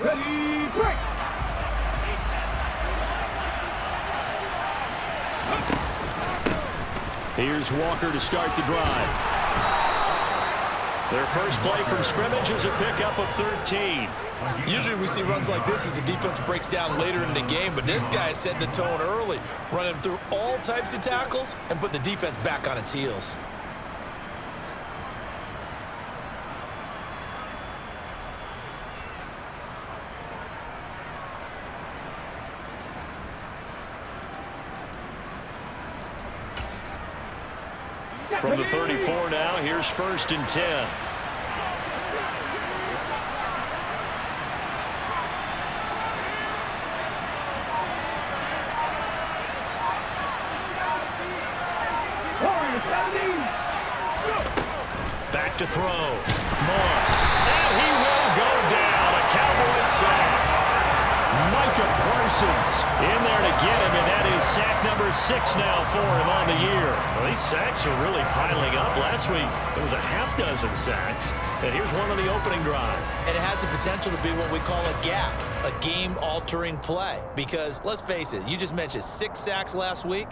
Ready, break! Here's Walker to start the drive. Their first play from scrimmage is a pickup of 13. Usually we see runs like this as the defense breaks down later in the game, but this guy is setting the tone early, running through all types of tackles and putting the defense back on its heels. From the 34 now, here's 1st and 10. Back to throw. Moss. And he will go down. A Cowboys sack. Micah Parsons in there to get him, and that is sack number 6 now for him on the year. Well, these sacks are really piling up. Last week, there was a half dozen sacks, and here's one on the opening drive. And it has the potential to be what we call a gap, a game-altering play. Because, let's face it, you just mentioned 6 sacks last week.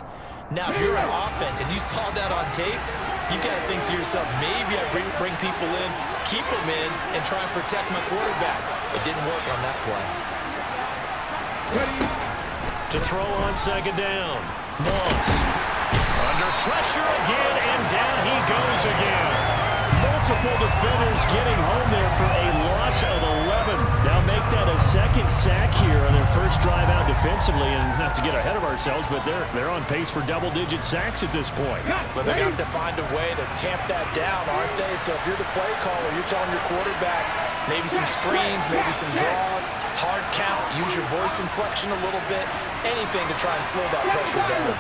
Now, if you're an offense and you saw that on tape, you got to think to yourself, maybe I bring people in, keep them in, and try and protect my quarterback. It didn't work on that play. Ready. To throw on 2nd down. Moss. Under pressure again, and down he goes again. Multiple defenders getting home there for a loss of 11. Now make that a 2nd sack here on their first drive out defensively, and not to get ahead of ourselves, but they're on pace for double-digit sacks at this point. But they're going to have to find a way to tamp that down, aren't they? So if you're the play caller, you're telling your quarterback maybe some screens, maybe some draws, hard count, use your voice inflection a little bit, anything to try and slow that pressure down.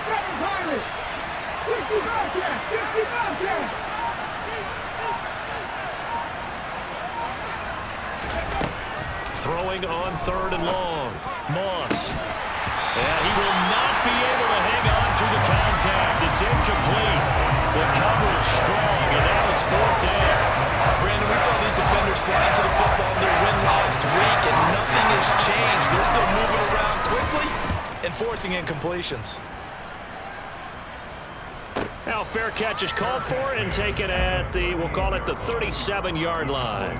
Throwing on 3rd and long. Moss. And he will not be able to hang on through the contact. It's incomplete. The coverage strong, and now it's 4th down. Brandon, we saw these defenders fly into the football in their win last week, and nothing has changed. They're still moving around quickly and forcing incompletions. Now fair catch is called for and taken at the, we'll call it the 37-yard line.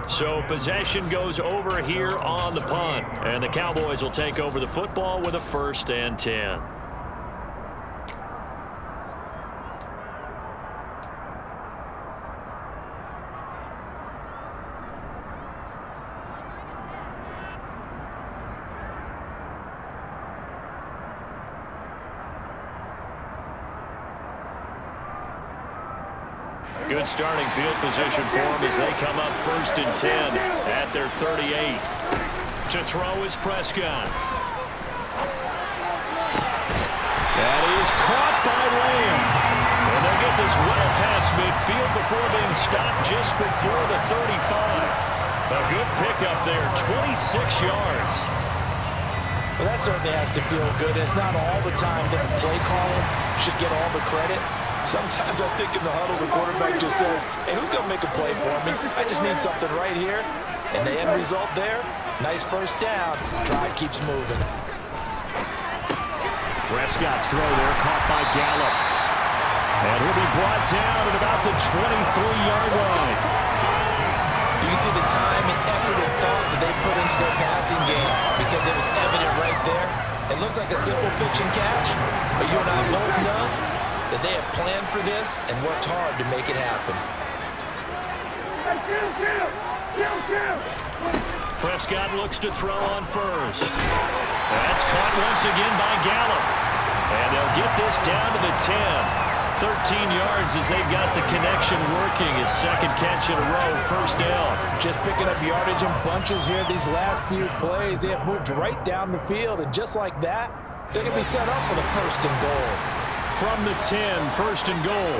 So possession goes over here on the punt, and the Cowboys will take over the football with a 1st and 10. Good starting field position for them as they come up 1st and 10 at their 38. To throw is Prescott. That is caught by Lamb. And they'll get this well past midfield before being stopped just before the 35. A good pickup there, 26 yards. Well, that certainly has to feel good. It's not all the time that the play caller should get all the credit. Sometimes I think in the huddle, the quarterback just says, hey, who's going to make a play for me? I just need something right here. And the end result there, nice 1st down. Drive keeps moving. Prescott's throw there, caught by Gallup. And he'll be brought down at about the 23-yard line. You can see the time and effort and thought that they put into their passing game because it was evident right there. It looks like a simple pitch and catch, but you and I both know that they have planned for this and worked hard to make it happen. Prescott looks to throw on 1st. That's caught once again by Gallup. And they'll get this down to the 10. 13 yards as they've got the connection working. His 2nd catch in a row, 1st down. Just picking up yardage in bunches here these last few plays. They have moved right down the field, and just like that, they're going to be set up with a 1st and goal. From the 10, 1st and goal.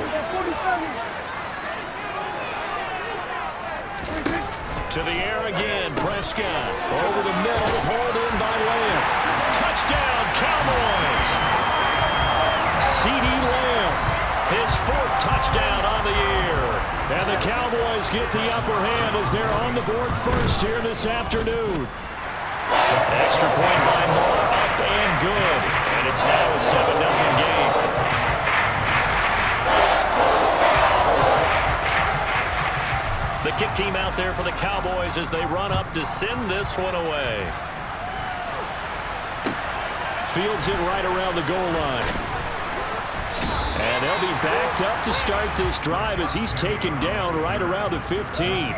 To the air again, Prescott. Over the middle, hauled in by Lamb. Touchdown, Cowboys! CeeDee Lamb, his 4th touchdown on the year. And the Cowboys get the upper hand as they're on the board first here this afternoon. Extra point by Moore, up and good. And it's now a 7-0 game. The kick team out there for the Cowboys as they run up to send this one away. Fields it right around the goal line. And they'll be backed up to start this drive as he's taken down right around the 15.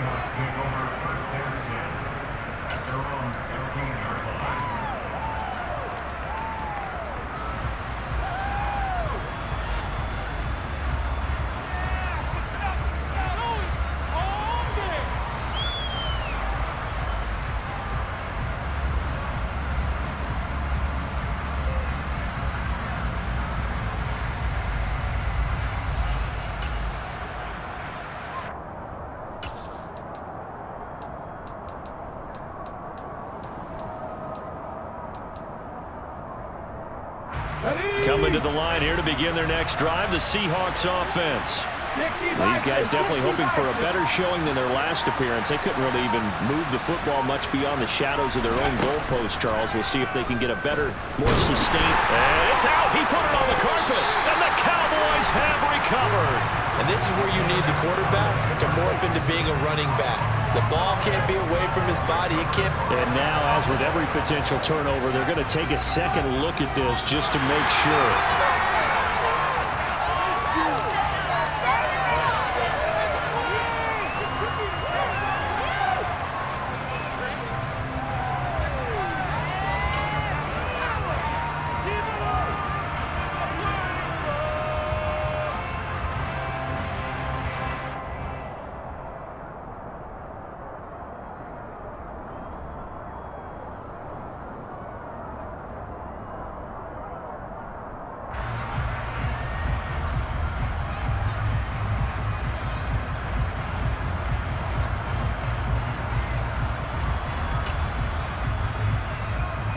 Coming to the line here to begin their next drive, the Seahawks offense. These guys definitely hoping for a better showing than their last appearance. They couldn't really even move the football much beyond the shadows of their own goalpost, Charles. We'll see if they can get a better, more sustained. And it's out. He put it on the carpet. And the Cowboys have recovered. And this is where you need the quarterback to morph into being a running back. The ball can't be away from his body. It can't. And now, as with every potential turnover, they're going to take a second look at this just to make sure.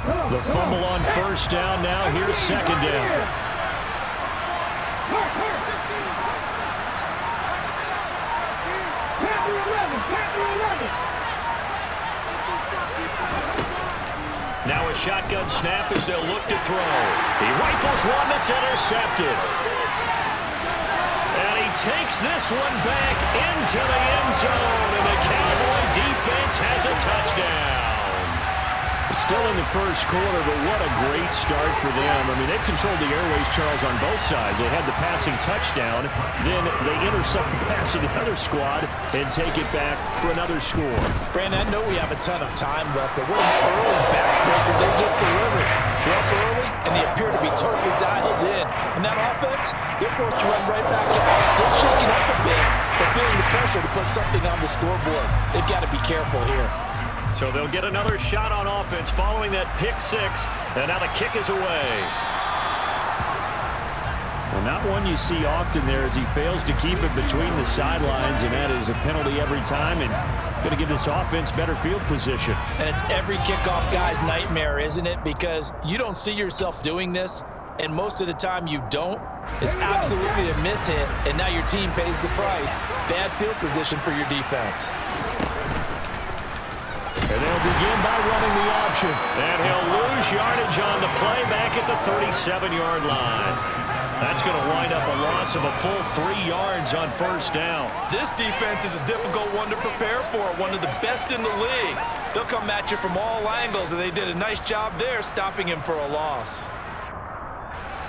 The fumble on first down. Now here's second down. Now a shotgun snap as they'll look to throw. He rifles one that's intercepted. And he takes this one back into the end zone. And the Cowboy defense has a touchdown. Still in the first quarter, but what a great start for them. I mean, they've controlled the airways, Charles, on both sides. They had the passing touchdown, then they intercept the pass of the other squad and take it back for another score. Brandon, I know we have a ton of time left, but what an early backbreaker they just delivered. They're up early, and they appear to be totally dialed in. And that offense, they're forced to run right back out. Still shaking up a bit, but feeling the pressure to put something on the scoreboard. They've got to be careful here. So they'll get another shot on offense following that pick six, and now the kick is away. Well, not one you see often there as he fails to keep it between the sidelines, and that is a penalty every time, and going to give this offense better field position. And it's every kickoff guy's nightmare, isn't it? Because you don't see yourself doing this, and most of the time you don't. It's absolutely a miss hit, and now your team pays the price. Bad field position for your defense. And they'll begin by running the option. And he'll lose yardage on the play back at the 37-yard line. That's going to wind up a loss of a full 3 yards on first down. This defense is a difficult one to prepare for, one of the best in the league. They'll come at you from all angles, and they did a nice job there stopping him for a loss.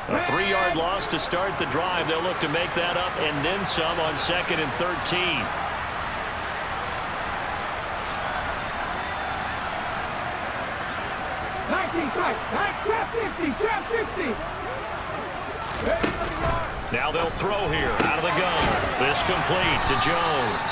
A 3-yard loss to start the drive. They'll look to make that up and then some on 2nd and 13. Now they'll throw here out of the gun. This complete to Jones.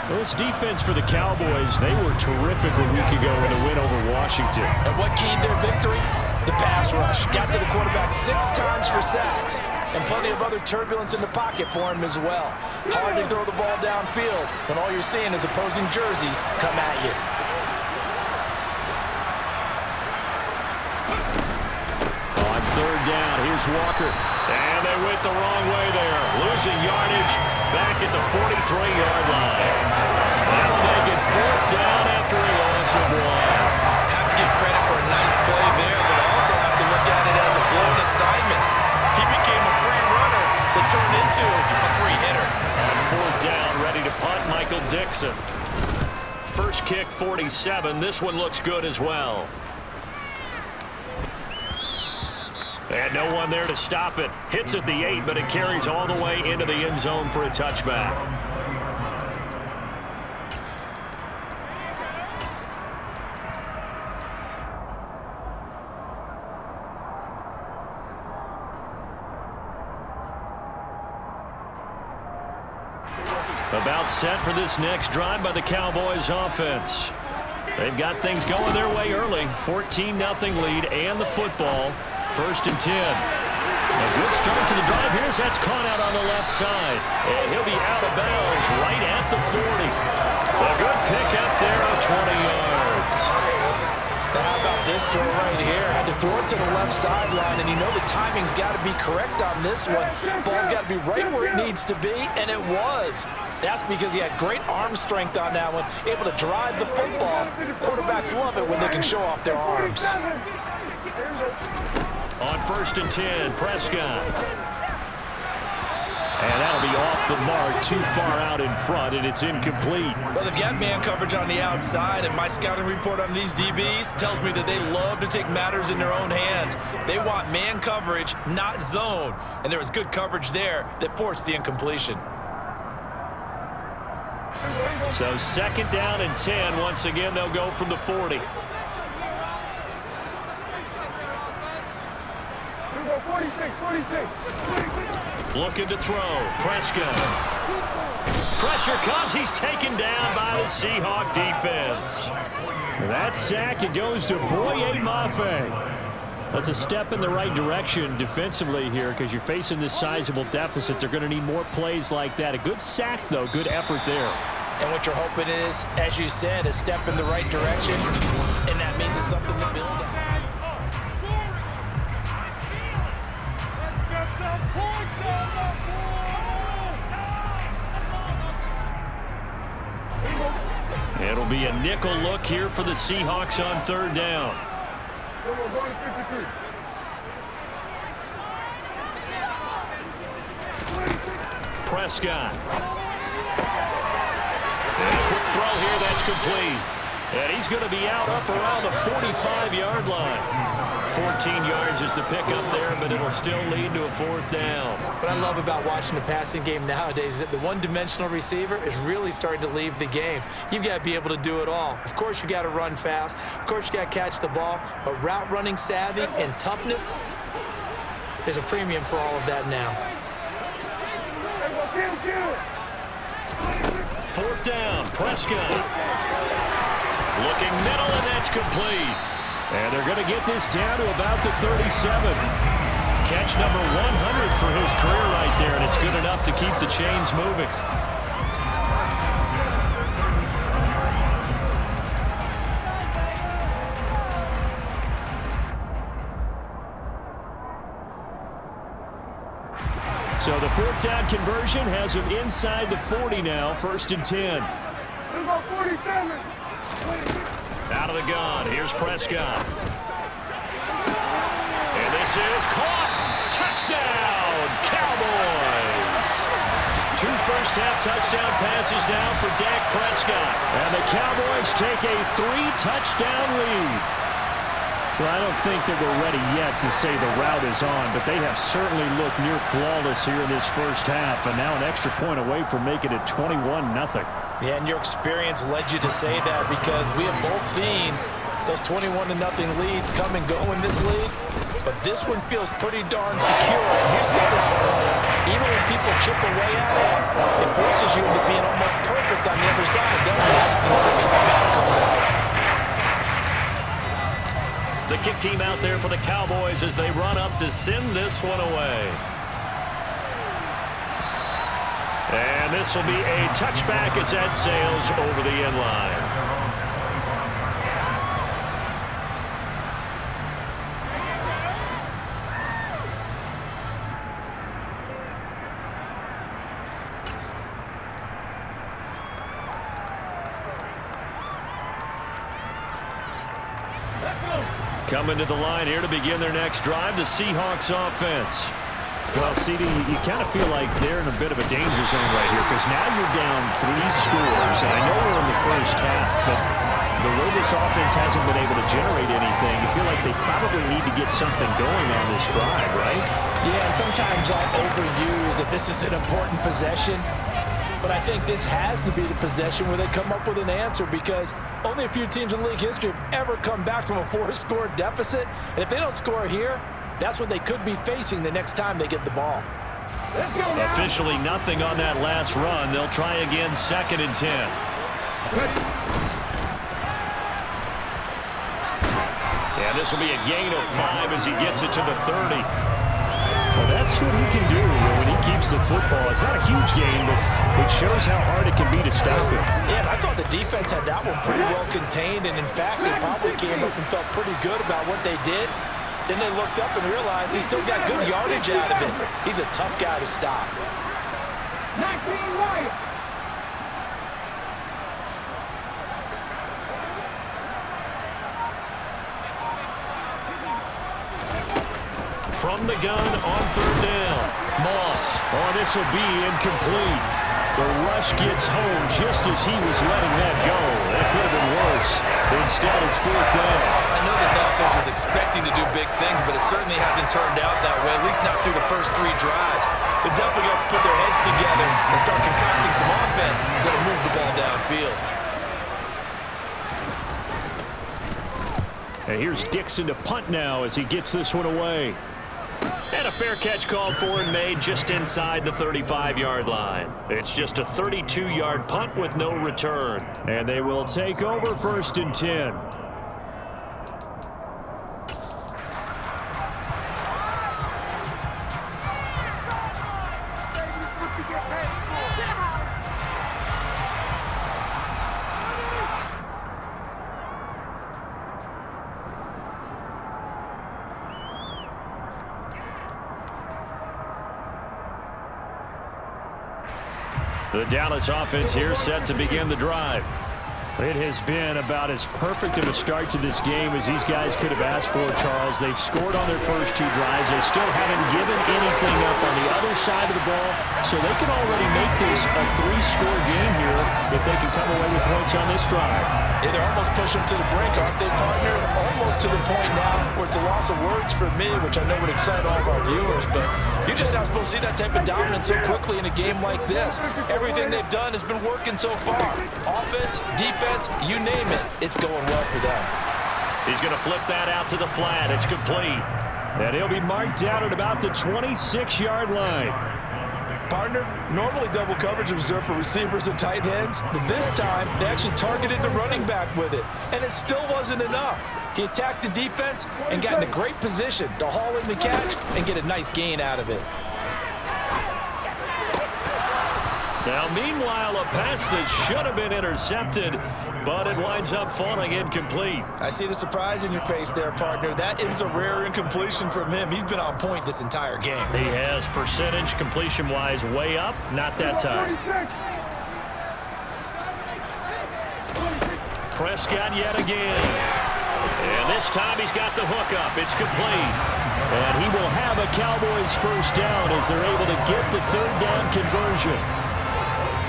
Well, this defense for the Cowboys, they were terrific a week ago in the win over Washington. And what keyed their victory? The pass rush. Got to the quarterback 6 times for sacks. And plenty of other turbulence in the pocket for him as well. Hard to throw the ball downfield when all you're seeing is opposing jerseys come at you. third down. Here's Walker. And they went the wrong way there. Losing yardage back at the 43-yard line. That'll make it fourth down after a loss of 1. Have to give credit for a nice play there, but also have to look at it as a blown assignment. He became a free runner that turned into a free hitter. On fourth down, ready to punt, Michael Dixon. First kick, 47. This one looks good as well. And no one there to stop it. Hits at the 8, but it carries all the way into the end zone for a touchback. About set for this next drive by the Cowboys offense. They've got things going their way early. 14-0 lead and the football. First and 10. A good start to the drive here as that's caught out on the left side. And he'll be out of bounds right at the 40. A good pickup there of 20 yards. Now how about this throw right here? Had to throw it to the left sideline, and you know the timing's got to be correct on this one. Ball's got to be right where it needs to be, and it was. That's because he had great arm strength on that one, able to drive the football. Quarterbacks love it when they can show off their arms. On first and 10, Prescott. And that'll be off the mark, too far out in front, and it's incomplete. Well, they've got man coverage on the outside, and my scouting report on these DBs tells me that they love to take matters in their own hands. They want man coverage, not zone. And there was good coverage there that forced the incompletion. So second down and 10. Once again, they'll go from the 40. 46. Looking to throw. Prescott. Pressure comes. He's taken down by the Seahawk defense. That sack, it goes to Boye Mafe. That's a step in the right direction defensively here because you're facing this sizable deficit. They're going to need more plays like that. A good sack, though. Good effort there. And what you're hoping is, as you said, a step in the right direction, and that means it's something to build on. It'll be a nickel look here for the Seahawks on third down. Prescott. And a quick throw here, that's complete. And he's going to be out up around the 45-yard line. 14 yards is the pickup there, but it'll still lead to a fourth down. What I love about watching the passing game nowadays is that the one-dimensional receiver is really starting to leave the game. You've got to be able to do it all. Of course, you got to run fast. Of course, you got to catch the ball. But route running savvy and toughness, there's a premium for all of that now. Fourth down, Prescott. Looking middle, and that's complete. And they're going to get this down to about the 37. Catch number 100 for his career right there, and it's good enough to keep the chains moving. So the fourth down conversion has him inside the 40 now, first and 10. Out of the gun, here's Prescott. And this is caught. Touchdown, Cowboys. 2 first-half touchdown passes now for Dak Prescott. And the Cowboys take a 3-touchdown lead. Well, I don't think that we're ready yet to say the route is on, but they have certainly looked near flawless here in this first half, and now an extra point away from making it 21-0. Yeah, and your experience led you to say that because we have both seen those 21-0 leads come and go in this league, but this one feels pretty darn secure. And here's the other part. Even when people chip away at it, it forces you into being almost perfect on the other side, doesn't it? In order to try and come back. The kick team out there for the Cowboys as they run up to send this one away. And this will be a touchback as that sails over the end line. Coming to the line here to begin their next drive, the Seahawks offense. Well, CD, you kind of feel like they're in a bit of a danger zone right here because now you're down 3 scores. And I know we're in the first half, but the way this offense hasn't been able to generate anything, you feel like they probably need to get something going on this drive, right? Yeah, and sometimes I'll overuse that this is an important possession. But I think this has to be the possession where they come up with an answer because only a few teams in league history have ever come back from a 4-score deficit. And if they don't score here, that's what they could be facing the next time they get the ball. Officially nothing on that last run. They'll try again, 2nd and 10. And this will be a gain of 5 as he gets it to the 30. Well, that's what he can do when he keeps the football. It's not a huge gain, but it shows how hard it can be to stop it. Yeah, and I thought the defense had that one pretty well contained, and in fact, they probably came up and felt pretty good about what they did. Then they looked up and realized he still got good yardage out of it. He's a tough guy to stop. From the gun on 3rd down. Moss. Oh, this will be incomplete. The rush gets home just as he was letting that go. That could have been worse. Instead, it's 4th down. I know this offense was expecting to do big things, but it certainly hasn't turned out that way, at least not through the first 3 drives. They're definitely going to have to put their heads together and start concocting some offense that'll move the ball downfield. And here's Dixon to punt now as he gets this one away. And a fair catch called for and made just inside the 35-yard line. It's just a 32-yard punt with no return. And they will take over 1st and 10. The Dallas offense here set to begin the drive. It has been about as perfect of a start to this game as these guys could have asked for, Charles. They've scored on their first 2 drives. They still haven't given anything up on the other side of the ball, so they can already make this a 3-score game here if they can come away with points on this drive. Yeah, they're almost pushing to the brink, aren't they, partner? Almost to the point now where it's a loss of words for me, which I know would excite all of our viewers, but you're just not supposed to see that type of dominance so quickly in a game like this. Everything they've done has been working so far. Offense, defense, you name it, it's going well for them. He's going to flip that out to the flat. It's complete. And he'll be marked down at about the 26-yard line. Partner, normally double coverage is reserved for receivers and tight ends, but this time they actually targeted the running back with it, and it still wasn't enough. He attacked the defense and got in a great position to haul in the catch and get a nice gain out of it. Now, meanwhile, a pass that should have been intercepted, but it winds up falling incomplete. I see the surprise in your face there, partner. That is a rare incompletion from him. He's been on point this entire game. He has percentage completion-wise way up, not that time. Prescott yet again. And this time he's got the hook up. It's complete. And he will have a Cowboys first down as they're able to get the 3rd down conversion.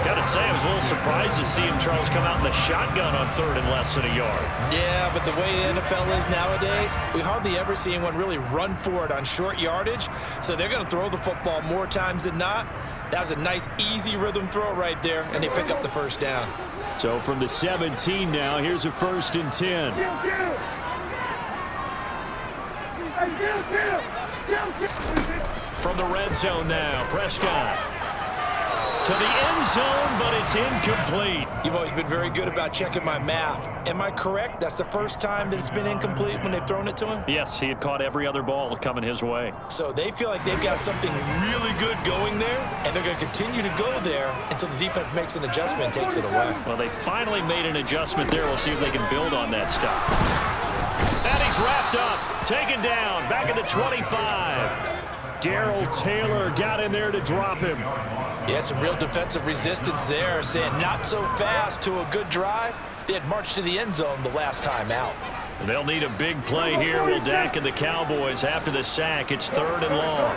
Gotta say, I was a little surprised to see him, Charles, come out in the shotgun on 3rd and less than a yard. Yeah, but the way the NFL is nowadays, we hardly ever see anyone really run for it on short yardage. So they're going to throw the football more times than not. That was a nice, easy rhythm throw right there, and they pick up the first down. So from the 17 now, here's a 1st and 10. From the red zone now, Prescott. To the end zone, but it's incomplete. You've always been very good about checking my math. Am I correct? That's the first time that it's been incomplete when they've thrown it to him? Yes, he had caught every other ball coming his way. So they feel like they've got something really good going there, and they're going to continue to go there until the defense makes an adjustment and takes it away. Well, they finally made an adjustment there. We'll see if they can build on that stuff. And he's wrapped up, taken down, back at the 25. Darrell Taylor got in there to drop him. Yeah, some real defensive resistance there, saying not so fast to a good drive. They had marched to the end zone the last time out. They'll need a big play here. Will Dak and the Cowboys after the sack. It's 3rd and long.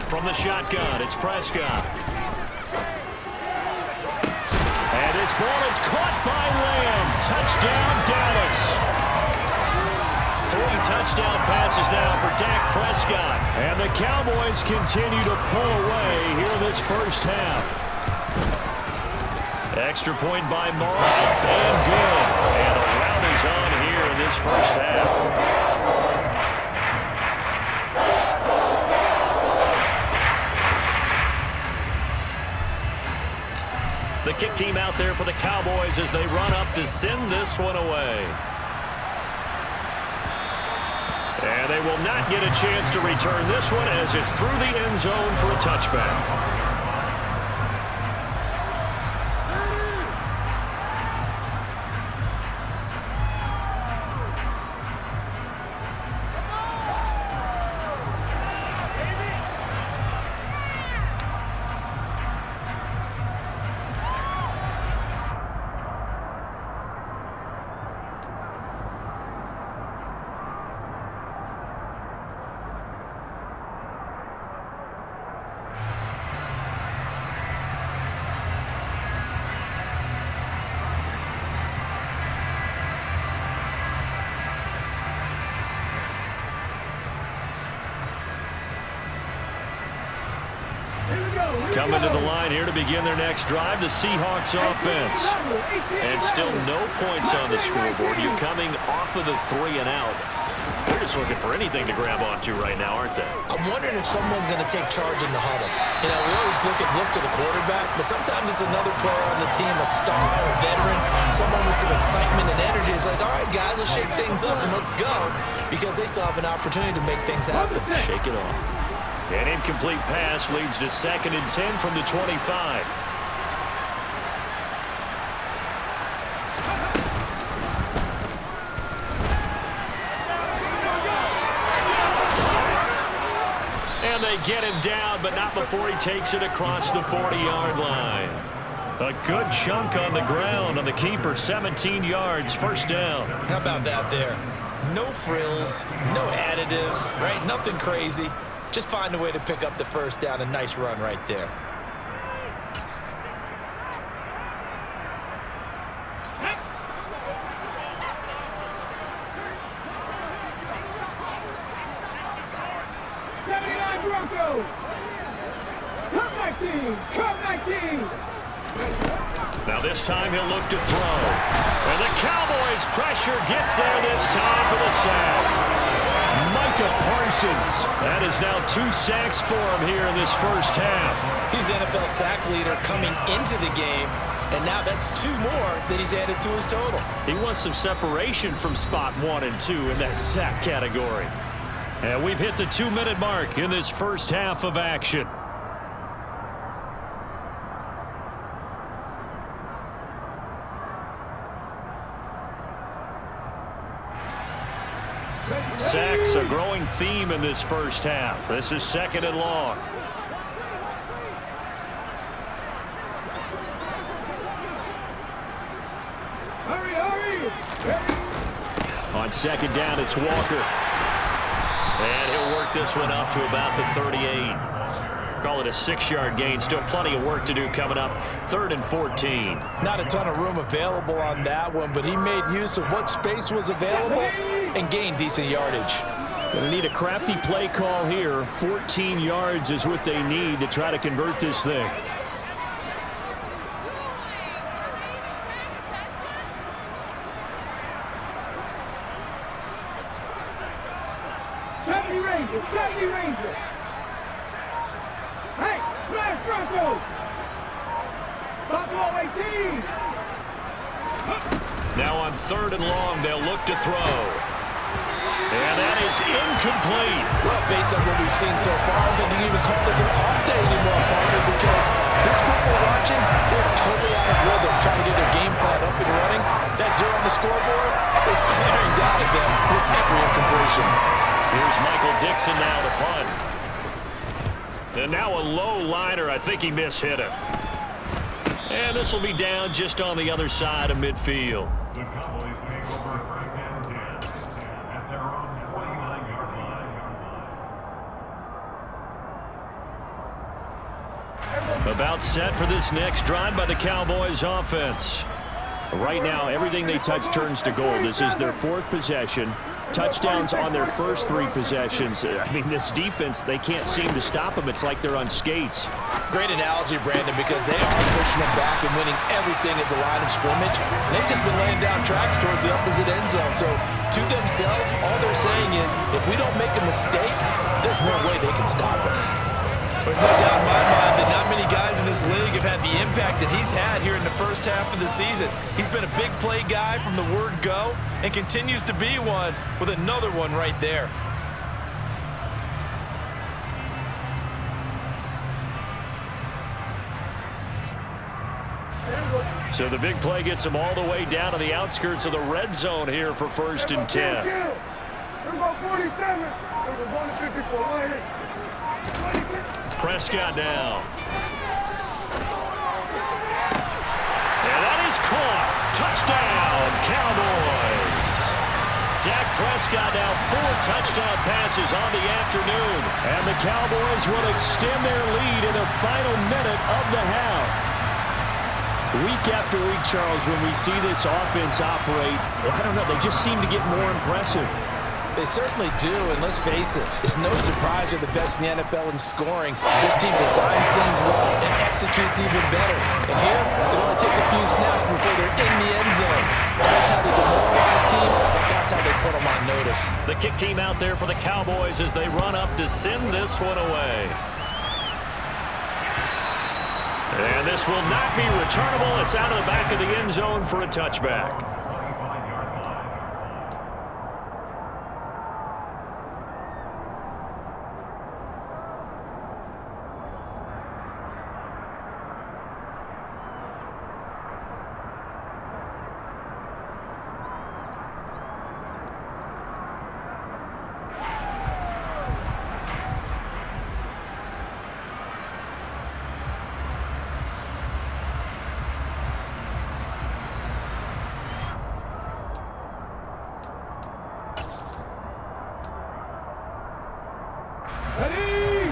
From the shotgun, it's Prescott. And this ball is caught by Lamb. Touchdown, Dallas. 3 touchdown passes now for Dak Prescott. And the Cowboys continue to pull away here in this first half. Extra point by Moore, up and good. And a rout is on here in this first half. The kick team out there for the Cowboys as they run up to send this one away. And they will not get a chance to return this one as it's through the end zone for a touchback. Coming to the line here to begin their next drive, the Seahawks offense. And still no points on the scoreboard. You're coming off of the 3 and out. They're just looking for anything to grab onto right now, aren't they? I'm wondering if someone's going to take charge in the huddle. You know, we always look to the quarterback, but sometimes it's another player on the team, a star, a veteran, someone with some excitement and energy. It's like, all right, guys, let's shake things up and let's go, because they still have an opportunity to make things happen. Shake it off. An incomplete pass leads to 2nd and 10 from the 25. And they get him down, but not before he takes it across the 40-yard line. A good chunk on the ground on the keeper, 17 yards, first down. How about that there? No frills, no additives, right? Nothing crazy. Just find a way to pick up the first down. A nice run right there. Now this time he'll look to throw. And the Cowboys pressure gets there this time for the sack. Micah Parsons. That is now 2 sacks for him here in this first half. He's the NFL sack leader coming into the game, and now that's 2 more that he's added to his total. He wants some separation from spot 1 and 2 in that sack category. And we've hit the 2-minute mark in this first half of action. Sacks, a growing theme in this first half. This is 2nd and long. Hurry! On 2nd down, it's Walker. And he'll work this one up to about the 38. Call it a 6-yard gain. Still plenty of work to do coming up. 3rd and 14. Not a ton of room available on that one, but he made use of what space was available and gained decent yardage. Gonna need a crafty play call here. 14 yards is what they need to try to convert this thing. Ranger! Hey, smash Broncos! Buffalo 18! Now on 3rd and long, they'll look to throw. And that is incomplete. Well, based on what we've seen so far, I don't think you can even call this an update anymore, partner, because this group we're watching, they're totally out of rhythm, trying to get their game plan up and running. That 0 on the scoreboard is clearing down at them with every incompletion. Here's Michael Dixon now to punt. And now a low liner. I think he mishit it. And this will be down just on the other side of midfield. The Cowboys take over first and 10 at their own 29-yard line. About set for this next drive by the Cowboys offense. Right now, everything they touch turns to gold. This is their 4th possession. Touchdowns on their first 3 possessions. I mean, this defense, they can't seem to stop them. It's like they're on skates. Great analogy, Brandon, because they are pushing them back and winning everything at the line of scrimmage. They've just been laying down tracks towards the opposite end zone. So, to themselves, all they're saying is, if we don't make a mistake, there's no way they can stop us. There's no doubt in my mind that not many guys in this league have had the impact that he's had here in the first half of the season. He's been a big play guy from the word go and continues to be one with another one right there. So the big play gets them all the way down to the outskirts of the red zone here for 1st and 10. Prescott now. And that is caught. Touchdown, Cowboys. Dak Prescott now 4 touchdown passes on the afternoon. And the Cowboys will extend their lead in the final minute of the half. Week after week, Charles, when we see this offense operate, I don't know, they just seem to get more impressive. They certainly do, and let's face it, it's no surprise they're the best in the NFL in scoring. This team designs things well and executes even better. And here, it only takes a few snaps before they're in the end zone. That's how they demoralize teams. That's how they put them on notice. The kick team out there for the Cowboys as they run up to send this one away. And this will not be returnable. It's out of the back of the end zone for a touchback.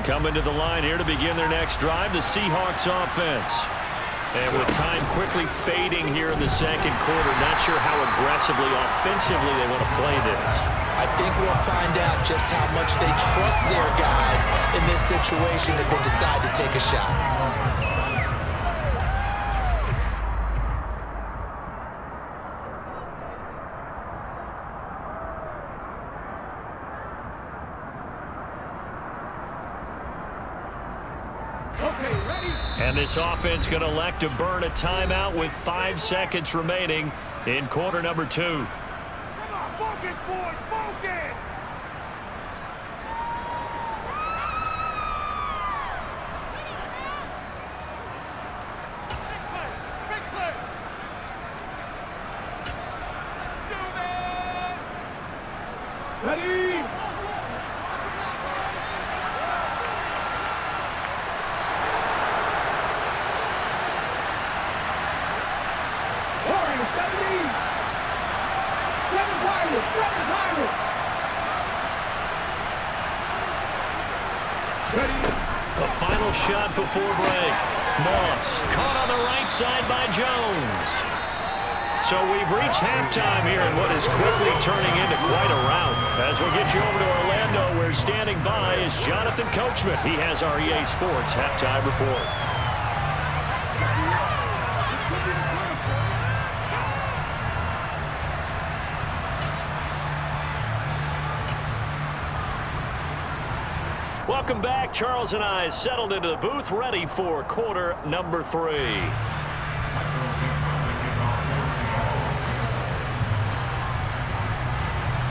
Coming to the line here to begin their next drive, the Seahawks offense. And with time quickly fading here in the second quarter, not sure how aggressively, offensively they want to play this. I think we'll find out just how much they trust their guys in this situation if they decide to take a shot. And this offense going to elect to burn a timeout with 5 seconds remaining in quarter number 2. Come on, focus, boys, focus! Big play! Let's do this! Ready! The final shot before break. Moss caught on the right side by Jones. So we've reached halftime here in what is quickly turning into quite a rout. As we'll get you over to Orlando, where standing by is Jonathan Coachman. He has our EA Sports halftime report. Welcome back. Charles and I settled into the booth, ready for quarter number 3.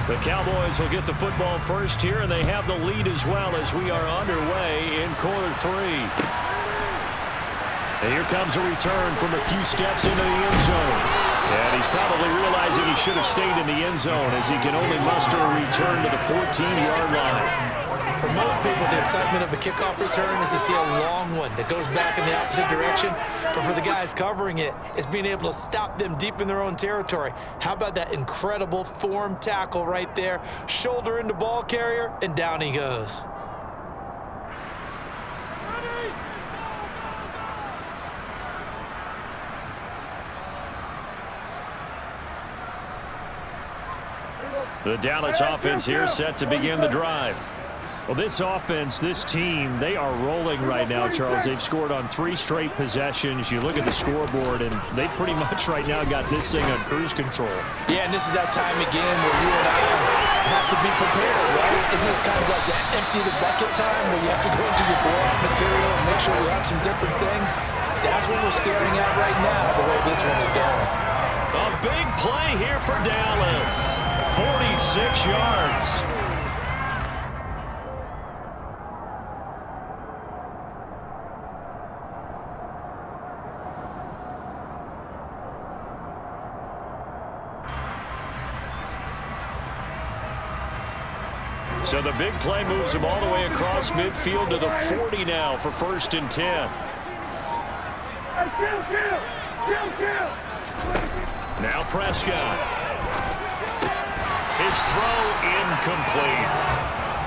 The Cowboys will get the football first here, and they have the lead as well as we are underway in quarter 3. And here comes a return from a few steps into the end zone. And he's probably realizing he should have stayed in the end zone as he can only muster a return to the 14-yard line. For most people, the excitement of a kickoff return is to see a long one that goes back in the opposite direction. But for the guys covering it, it's being able to stop them deep in their own territory. How about that incredible form tackle right there? Shoulder into ball carrier, and down he goes. The Dallas offense here set to begin the drive. Well, this offense, this team, they are rolling right now, Charles. They've scored on 3 straight possessions. You look at the scoreboard, and they pretty much right now got this thing on cruise control. Yeah, and this is that time again where you and I have to be prepared, right? Isn't this kind of like that empty the bucket time where you have to go into your blowout material and make sure we have some different things? That's what we're staring at right now, the way this one is going. A big play here for Dallas. 46 yards. So the big play moves him all the way across midfield to the 40 now for 1st and 10. Kill! Now Prescott. His throw incomplete.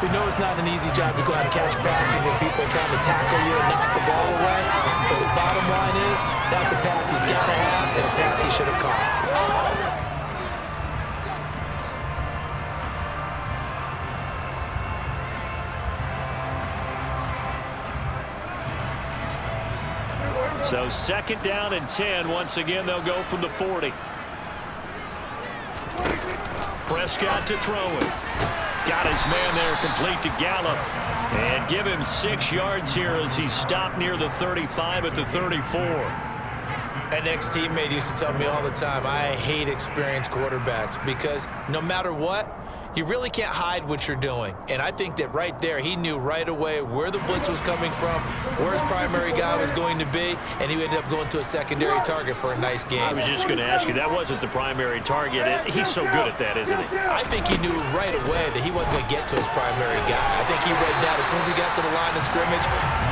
We know it's not an easy job to go out and catch passes when people are trying to tackle you and knock the ball away. But the bottom line is, that's a pass he's got to have and a pass he should have caught. So 2nd down and 10. Once again, they'll go from the 40. Prescott to throw it. Got his man there, complete to Gallup. And give him 6 yards here as he stopped near the 35 at the 34. An ex-teammate used to tell me all the time, I hate experienced quarterbacks because no matter what, you really can't hide what you're doing. And I think that right there, he knew right away where the blitz was coming from, where his primary guy was going to be, and he ended up going to a secondary target for a nice game. I was just going to ask you, that wasn't the primary target. He's so good at that, isn't he? I think he knew right away that he wasn't going to get to his primary guy. I think he read that as soon as he got to the line of scrimmage,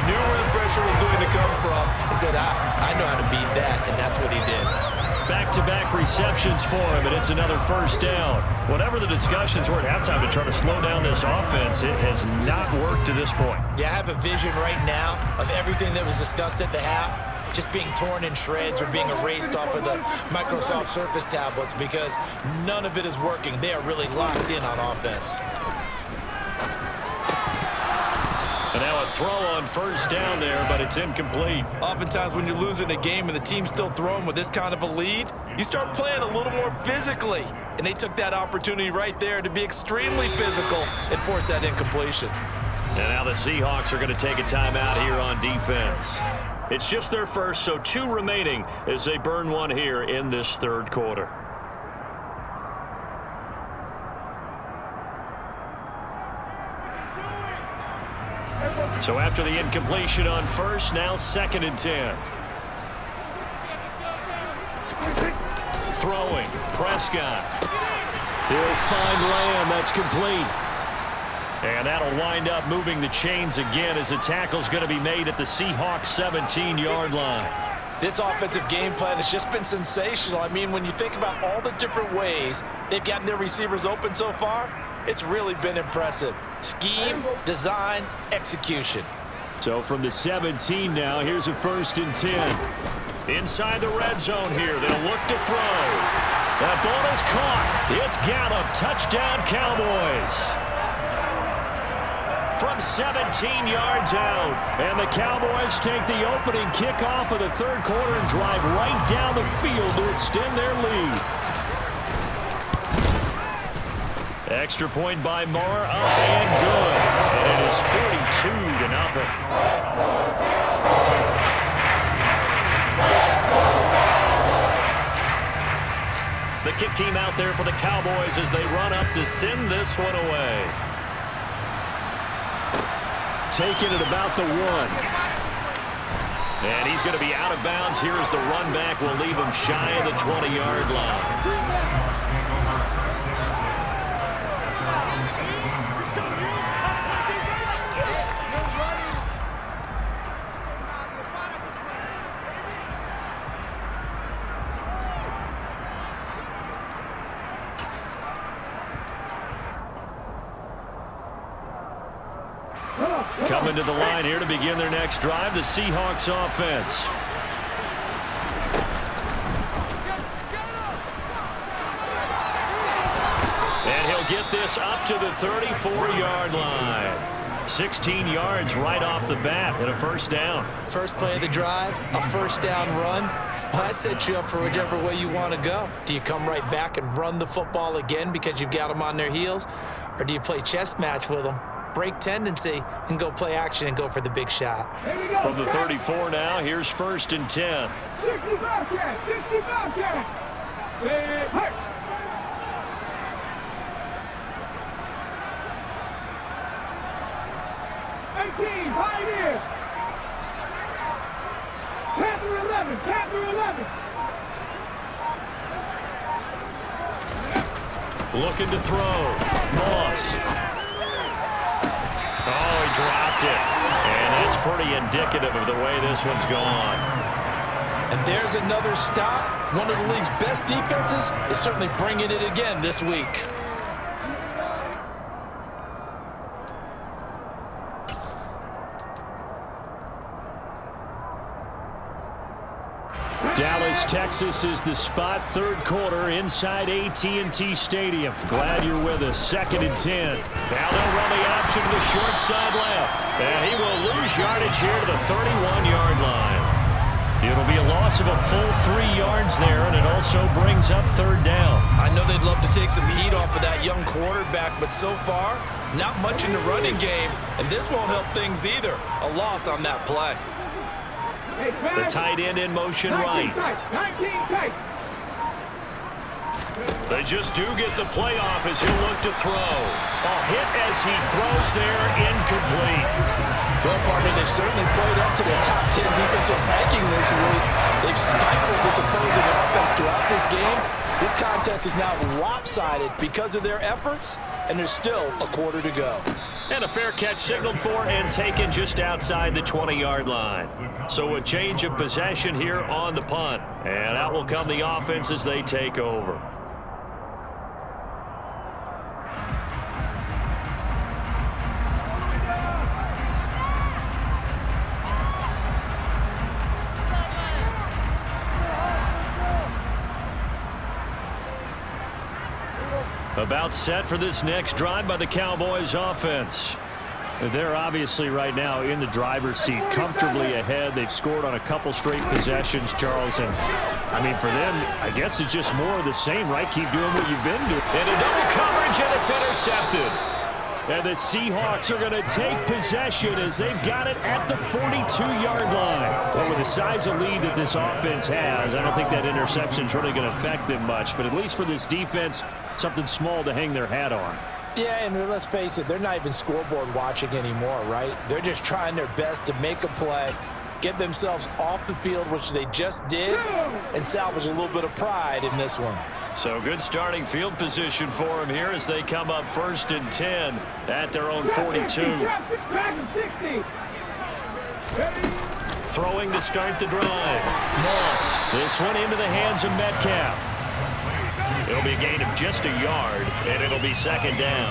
knew where the pressure was going to come from, and said, I know how to beat that, and that's what he did. Back-to-back receptions for him, and it's another 1st down. Whatever the discussions were at halftime to try to slow down this offense, it has not worked to this point. Yeah, I have a vision right now of everything that was discussed at the half just being torn in shreds or being erased off of the Microsoft Surface tablets because none of it is working. They are really locked in on offense. And now a throw on 1st down there, but it's incomplete. Oftentimes when you're losing a game and the team's still throwing with this kind of a lead, you start playing a little more physically. And they took that opportunity right there to be extremely physical and force that incompletion. And now the Seahawks are going to take a timeout here on defense. It's just their first, so 2 remaining as they burn one here in this 3rd quarter. So after the incompletion on 1st, now 2nd and 10. Throwing, Prescott. He'll find Lamb, that's complete. And that'll wind up moving the chains again as the tackle's going to be made at the Seahawks 17-yard line. This offensive game plan has just been sensational. I mean, when you think about all the different ways they've gotten their receivers open so far, it's really been impressive. Scheme, design, execution. So from the 17 now, here's a 1st and 10. Inside the red zone here, they'll look to throw. That ball is caught. It's Gallup. Touchdown, Cowboys. From 17 yards out. And the Cowboys take the opening kickoff of the 3rd quarter and drive right down the field to extend their lead. Extra point by Moore, up and good. And it is 42-0. The kick team out there for the Cowboys as they run up to send this one away. Taking it about the 1. And he's going to be out of bounds. Here's the run back. Will leave him shy of the 20-yard line. Coming to the line here to begin their next drive, the Seahawks offense. And he'll get this up to the 34-yard line. 16 yards right off the bat and a first down. First play of the drive, a first down run. Well, that sets you up for whichever way you want to go. Do you come right back and run the football again because you've got them on their heels? Or do you play chess match with them, break tendency, and go play action and go for the big shot? From the 34 now, here's 1st and 10. 65 catch, 65 catch. Hey. 18, Pioneers. Panther 11, Panther 11. Looking to throw. Moss. Oh, he dropped it. And that's pretty indicative of the way this one's gone. And there's another stop. One of the league's best defenses is certainly bringing it again this week. Dallas, Texas is the spot. 3rd quarter inside AT&T Stadium. Glad you're with us. 2nd and 10. Now they'll run the option to the short side left. And he will lose yardage here to the 31-yard line. It'll be a loss of a full 3 yards there, and it also brings up 3rd down. I know they'd love to take some heat off of that young quarterback, but so far, not much in the running game, and this won't help things either. A loss on that play. The tight end in motion right. 19 tight. They just do get the play off as he'll look to throw. A hit as he throws there, incomplete. Well, partner, they've certainly played up to the top 10 defensive ranking this week. They've stifled this opposing offense throughout this game. This contest is now lopsided because of their efforts, and there's still a quarter to go. And a fair catch signaled for and taken just outside the 20-yard line. So a change of possession here on the punt. And out will come the offense as they take over. About set for this next drive by the Cowboys offense. They're obviously right now in the driver's seat, comfortably ahead. They've scored on a couple straight possessions, Charles. And, I mean, for them, I guess it's just more of the same, right? Keep doing what you've been doing. And a double coverage, and it's intercepted. And the Seahawks are going to take possession as they've got it at the 42-yard line. Well, with the size of lead that this offense has, I don't think that interception's really going to affect them much. But at least for this defense, something small to hang their hat on. Yeah, and let's face it, they're not even scoreboard watching anymore, right? They're just trying their best to make a play, get themselves off the field, which they just did, and salvage a little bit of pride in this one. So good starting field position for them here as they come up 1st and 10 at their own 42. Throwing to start the drive. Moss. This one into the hands of Metcalf. It'll be a gain of just a yard, and it'll be 2nd down.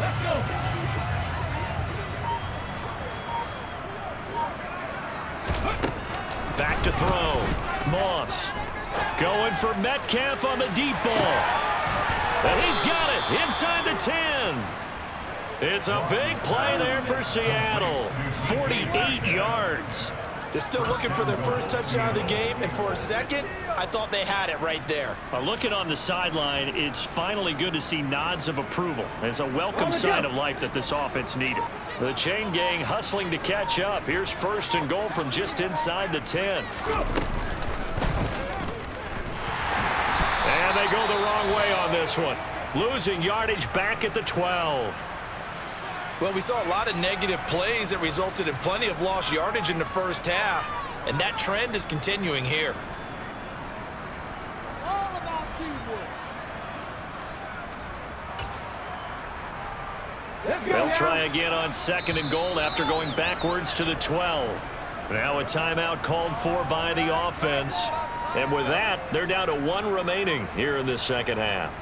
Let's go. Back to throw. Moss going for Metcalf on the deep ball. And he's got it inside the 10. It's a big play there for Seattle. 48 yards. They're still looking for their first touchdown of the game, and for a second, I thought they had it right there. Looking on the sideline, it's finally good to see nods of approval. It's a welcome sign of life that this offense needed. The chain gang hustling to catch up. Here's 1st and goal from just inside the 10. And they go the wrong way on this one. Losing yardage back at the 12. Well, we saw a lot of negative plays that resulted in plenty of lost yardage in the first half, and that trend is continuing here. All about teamwork. They'll try again on 2nd and goal after going backwards to the 12. Now a timeout called for by the offense. And with that, they're down to 1 remaining here in this second half.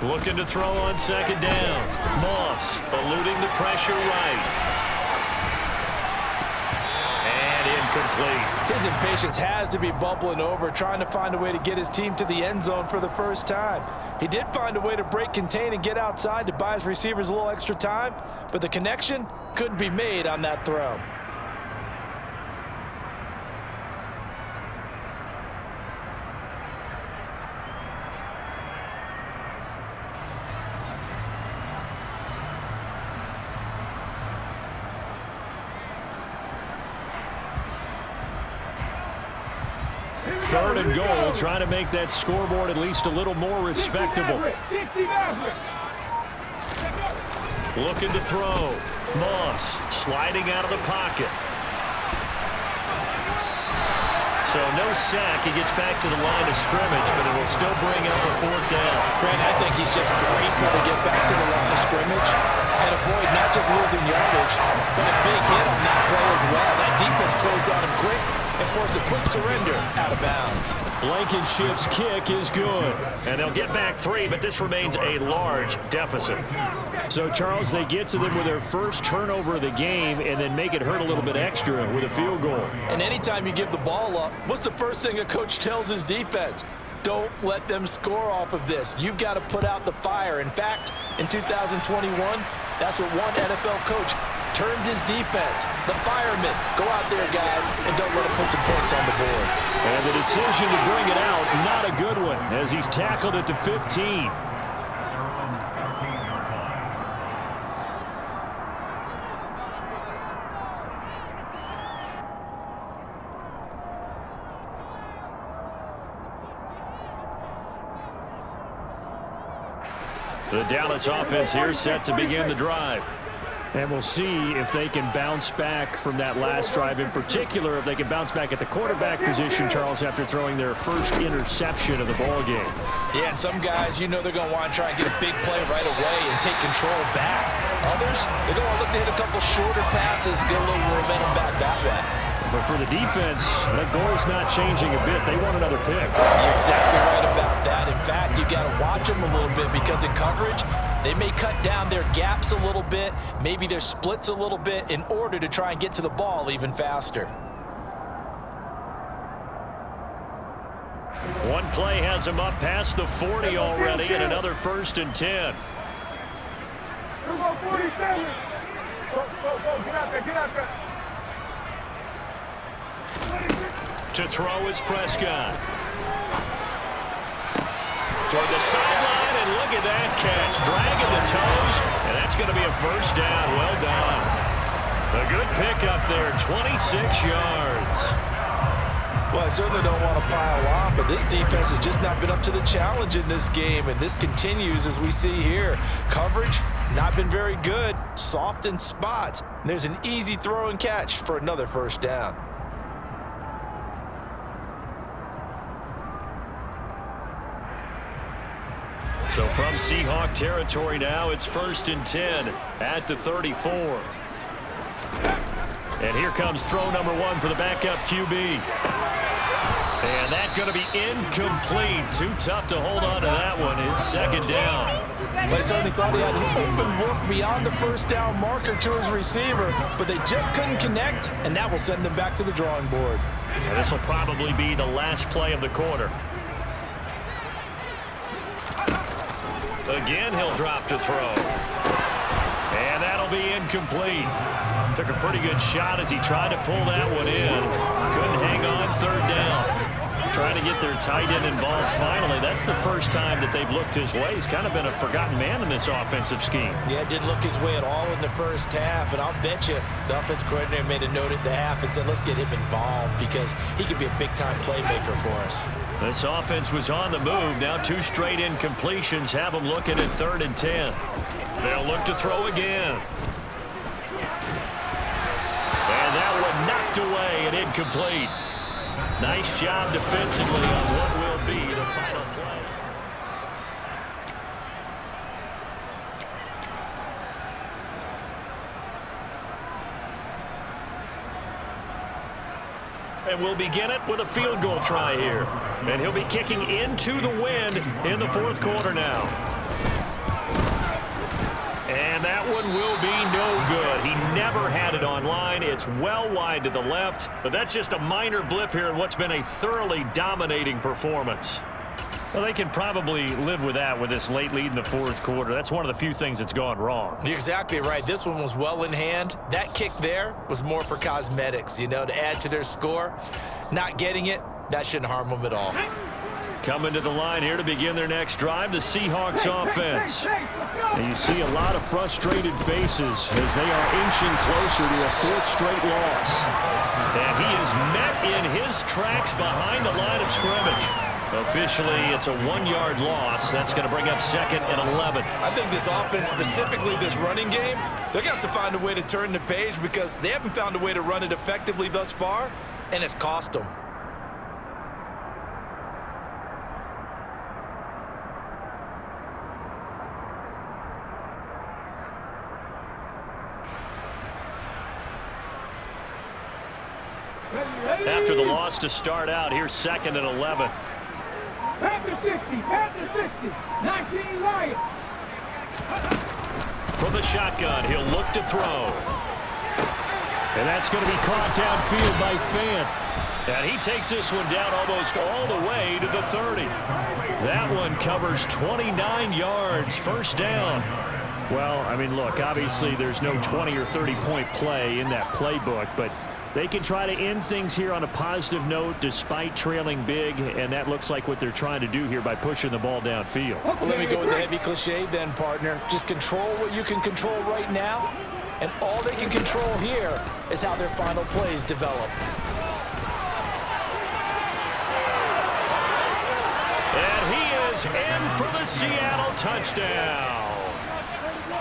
Looking to throw on second down. Moss eluding the pressure right. And incomplete. His impatience has to be bubbling over, trying to find a way to get his team to the end zone for the first time. He did find a way to break contain and get outside to buy his receivers a little extra time, but the connection couldn't be made on that throw. Third and goal, trying to make that scoreboard at least a little more respectable. Looking to throw. Moss sliding out of the pocket. So no sack. He gets back to the line of scrimmage, but it will still bring up a 4th down. Brandon, I think he's just grateful to get back to the line of scrimmage and avoid not just losing yardage, but a big hit on that play as well. That defense closed on him quick and forced a quick surrender out of bounds. Blankenship's kick is good. And they'll get back 3, but this remains a large deficit. So, Charles, they get to them with their first turnover of the game and then make it hurt a little bit extra with a field goal. And anytime you give the ball up, what's the first thing a coach tells his defense? Don't let them score off of this. You've got to put out the fire. In fact, in 2021, that's what one NFL coach termed his defense. The firemen. Go out there, guys, and don't let them put some points on the board. And the decision to bring it out, not a good one, as he's tackled at the 15. The Dallas offense here set to begin the drive. And we'll see if they can bounce back from that last drive. In particular, if they can bounce back at the quarterback position, Charles, after throwing their first interception of the ball game. Yeah, and some guys, you know they're going to want to try and get a big play right away and take control back. Others, they're going to look to hit a couple shorter passes, get a little momentum back that way. But for the defense, that goal's not changing a bit. They want another pick. You're exactly right about that. In fact, you got to watch them a little bit because in coverage, they may cut down their gaps a little bit, maybe their splits a little bit in order to try and get to the ball even faster. One play has him up past the 40 already, and another 1st and 10. Go, 47. Go, get out there. To throw is Prescott. Toward the sideline, and look at that catch. Dragging the toes, and that's going to be a 1st down. Well done. A good pickup there, 26 yards. Well, I certainly don't want to pile on, but this defense has just not been up to the challenge in this game, and this continues as we see here. Coverage, not been very good, soft in spots. There's an easy throw and catch for another 1st down. So from Seahawk territory now, it's 1st and 10 at the 34. And here comes throw number 1 for the backup QB. And that's going to be incomplete. Too tough to hold on to that one. It's 2nd down. They certainly thought he had an open look beyond the 1st down marker to his receiver, but they just couldn't connect, and that will send them back to the drawing board. And this will probably be the last play of the quarter. Again, he'll drop to throw. And that'll be incomplete. Took a pretty good shot as he tried to pull that one in. Couldn't hang on 3rd down. Trying to get their tight end involved finally. That's the first time that they've looked his way. He's kind of been a forgotten man in this offensive scheme. Yeah, didn't look his way at all in the first half, and I'll bet you the offense coordinator made a note at the half and said, let's get him involved because he could be a big-time playmaker for us. This offense was on the move. Now 2 straight incompletions have them looking at 3rd and 10. They'll look to throw again. And that one knocked away and incomplete. Nice job defensively on what will be the final play. And we'll begin it with a field goal try here. And he'll be kicking into the wind in the 4th quarter now. And that one will be no good. He never had it on line. It's well wide to the left, but that's just a minor blip here in what's been a thoroughly dominating performance. Well, they can probably live with that with this late lead in the 4th quarter. That's one of the few things that's gone wrong. You're exactly right. This one was well in hand. That kick there was more for cosmetics, you know, to add to their score. Not getting it, that shouldn't harm them at all. Coming to the line here to begin their next drive, the Seahawks offense. And you see a lot of frustrated faces as they are inching closer to a 4th straight loss. And he is met in his tracks behind the line of scrimmage. Officially, it's a 1-yard loss. That's going to bring up 2nd and 11. I think this offense, specifically this running game, they're going to have to find a way to turn the page because they haven't found a way to run it effectively thus far, and it's cost them. After the loss to start out, here's 2nd and 11. Panther 60, Panther 60, 19 Lions. From the shotgun, he'll look to throw. And that's going to be caught downfield by Fant. And he takes this one down almost all the way to the 30. That one covers 29 yards, 1st down. Well, I mean, look, obviously there's no 20 or 30-point play in that playbook, but they can try to end things here on a positive note despite trailing big, and that looks like what they're trying to do here by pushing the ball downfield. Well, let me go with the heavy cliche then, partner. Just control what you can control right now, and all they can control here is how their final plays develop. And he is in for the Seattle touchdown.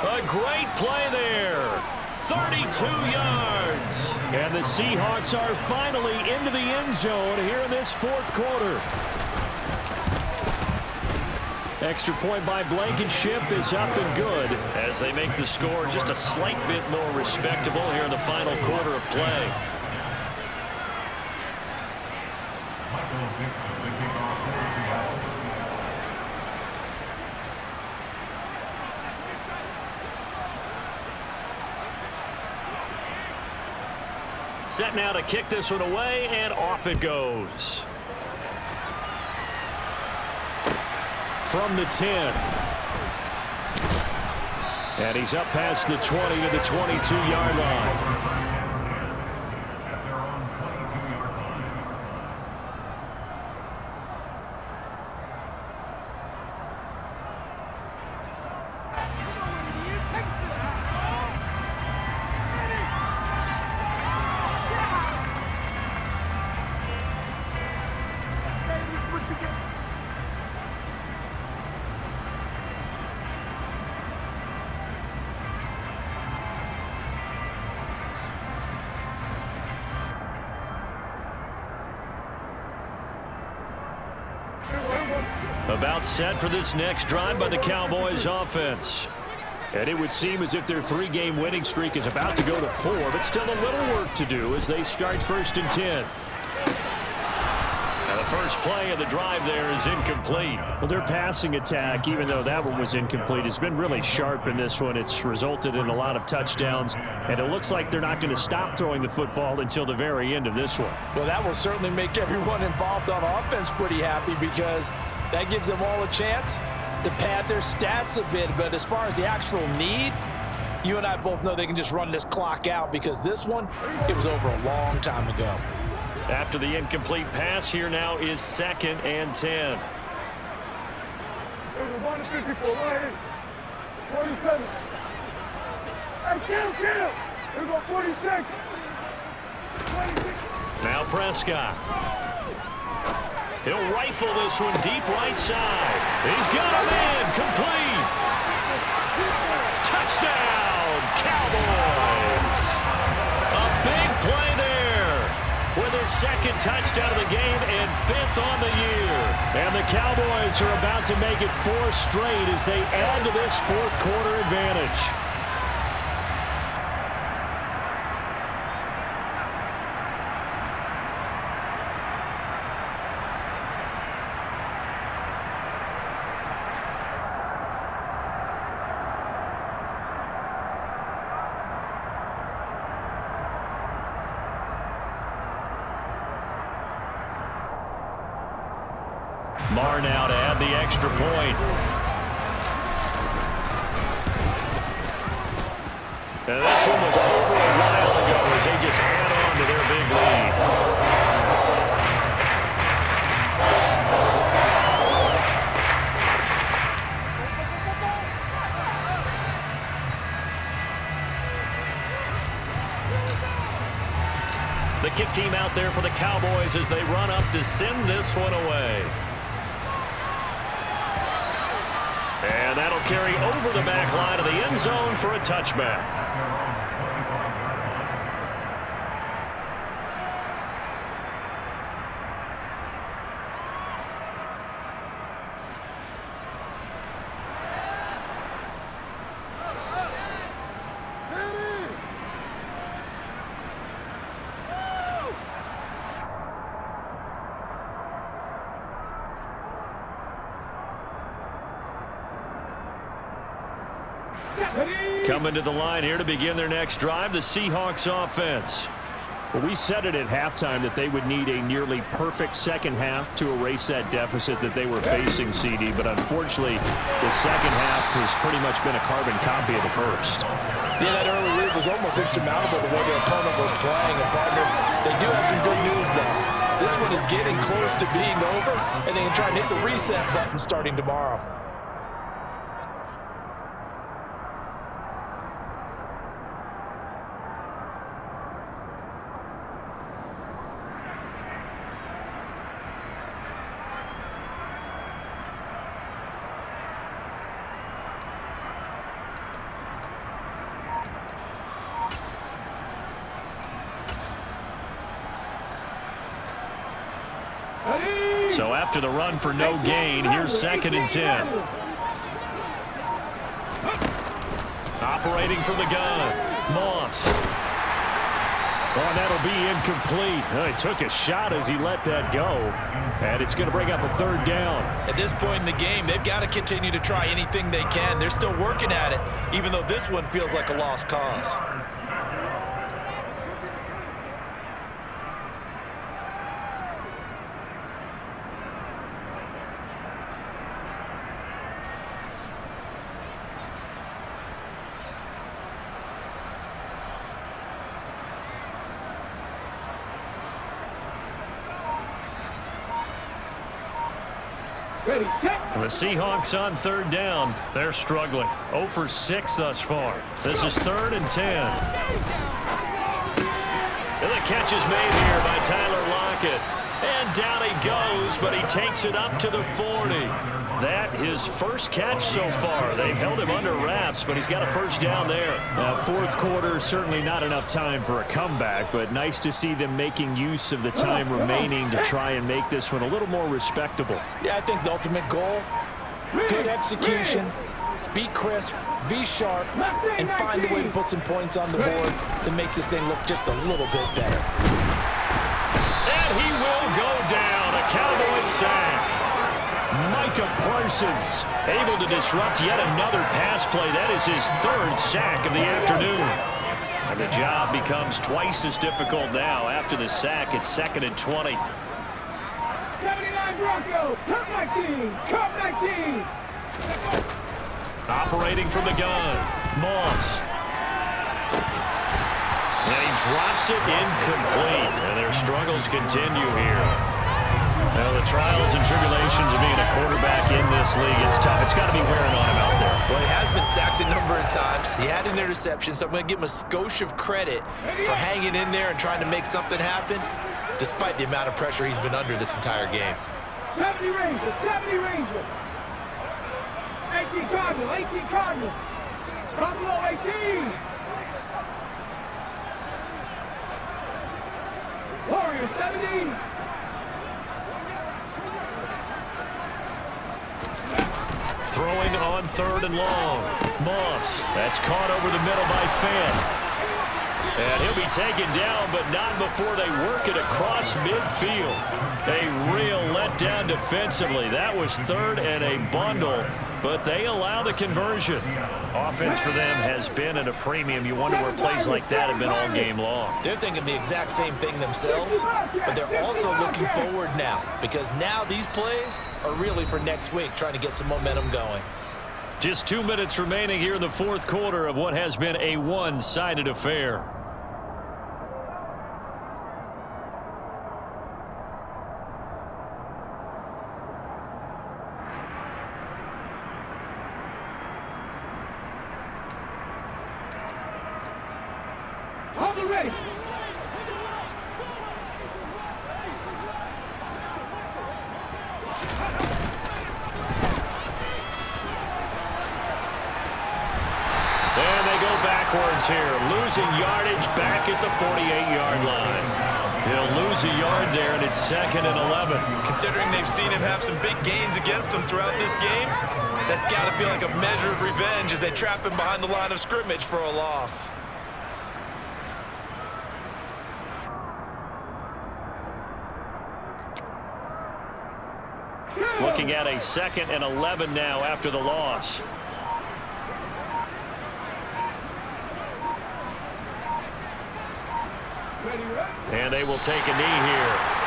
A great play there. 32 yards. And the Seahawks are finally into the end zone here in this 4th quarter. Extra point by Blankenship is up and good as they make the score just a slight bit more respectable here in the final quarter of play. Michael Dixon, the kickoff for Seattle. Set now to kick this one away, and off it goes. From the 10. And he's up past the 20 to the 22-yard line. At their own 22-yard line. About set for this next drive by the Cowboys offense. And it would seem as if their 3-game winning streak is about to go to 4, but still a little work to do as they start 1st and 10. And the first play of the drive there is incomplete. Well, their passing attack, even though that one was incomplete, has been really sharp in this one. It's resulted in a lot of touchdowns, and it looks like they're not going to stop throwing the football until the very end of this one. Well, that will certainly make everyone involved on offense pretty happy because that gives them all a chance to pad their stats a bit. But as far as the actual need, you and I both know they can just run this clock out because this one, it was over a long time ago. After the incomplete pass, here now is 2nd and 10. There's a 154, right here. 47. Hey, kill! Here go 46. 26. Now Prescott. He'll rifle this one deep right side. He's got him in. Complete. Touchdown, Cowboys. A big play there with his 2nd touchdown of the game and 5th on the year. And the Cowboys are about to make it 4 straight as they add to this 4th quarter advantage. Marr now to add the extra point. And this one was over a while ago as they just add on to their big lead. The kick team out there for the Cowboys as they run up to send this one away. And that'll carry over the back line of the end zone for a touchback. Coming to the line here to begin their next drive, the Seahawks offense. Well, we said it at halftime that they would need a nearly perfect second half to erase that deficit that they were facing, CD. But unfortunately, the second half has pretty much been a carbon copy of the first. Yeah, that early lead was almost insurmountable the way their opponent was playing. And, partner, they do have some good news, though. This one is getting close to being over, and they can try and hit the reset button starting tomorrow. So after the run for no gain, here's 2nd and 10. Operating from the gun, Moss. Oh, and that'll be incomplete. Oh, he took a shot as he let that go. And it's going to bring up a 3rd down. At this point in the game, they've got to continue to try anything they can. They're still working at it, even though this one feels like a lost cause. The Seahawks on 3rd down. They're struggling. 0 for 6 thus far. This is 3rd and 10. And the catch is made here by Tyler Lockett. And down he goes, but he takes it up to the 40. That his first catch so far. They've held him under wraps, but he's got a 1st down there. 4th quarter, certainly not enough time for a comeback, but nice to see them making use of the time remaining to try and make this one a little more respectable. Yeah, I think the ultimate goal, good execution, be crisp, be sharp, and find a way to put some points on the board to make this thing look just a little bit better. And he will go down. A Cowboys sack. Micah Parsons Able to disrupt yet another pass play. That is his 3rd sack of the afternoon. And the job becomes twice as difficult now. After the sack, it's 2nd and 20. 79 Bronco, come 19, come 19. Operating from the gun, Moss. And he drops it incomplete. And their struggles continue here. Well, the trials and tribulations of being a quarterback in this league, it's tough. It's got to be wearing on him out there. Well, he has been sacked a number of times. He had an interception, so I'm going to give him a skosh of credit for hanging in there and trying to make something happen, despite the amount of pressure he's been under this entire game. 70 Rangers, 70 Rangers. 18 Cardinals, 18 Cardinals. Buffalo 18. Warriors 17. Throwing on 3rd and long. Moss. That's caught over the middle by Fenn. And he'll be taken down, but not before they work it across midfield. A real letdown defensively. That was 3rd and a bundle, but they allow the conversion. Offense for them has been at a premium. You wonder where plays like that have been all game long. They're thinking the exact same thing themselves, but they're also looking forward now, because now these plays are really for next week, trying to get some momentum going. Just 2 minutes remaining here in the 4th quarter of what has been a one-sided affair. Hold it ready. And they go backwards here, losing yardage back at the 48-yard line. He'll lose a yard there, and it's 2nd and 11. Considering they've seen him have some big gains against them throughout this game, that's got to feel like a measure of revenge as they trap him behind the line of scrimmage for a loss. Looking at a 2nd and 11 now after the loss. And they will take a knee here.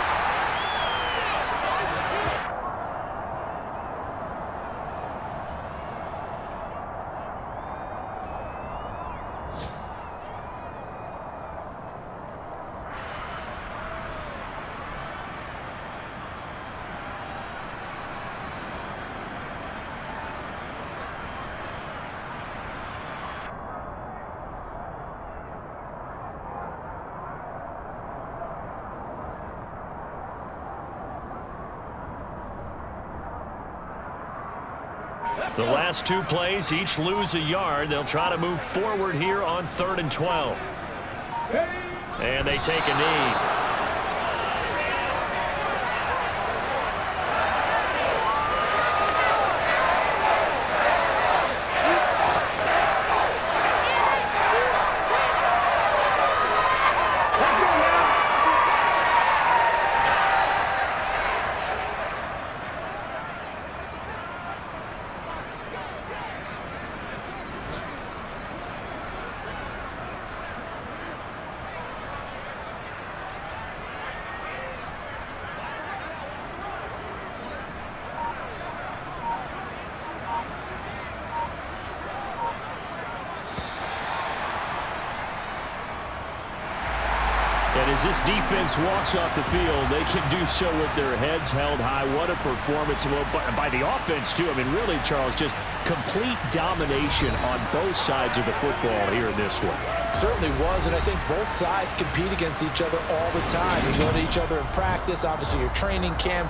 The last 2 plays, each lose a yard. They'll try to move forward here on 3rd and 12. And they take a knee. And as this defense walks off the field, they can do so with their heads held high. What a performance by the offense, too. I mean, really, Charles, just complete domination on both sides of the football here in this one. Certainly was, and I think both sides compete against each other all the time. You go to each other in practice, obviously your training camp,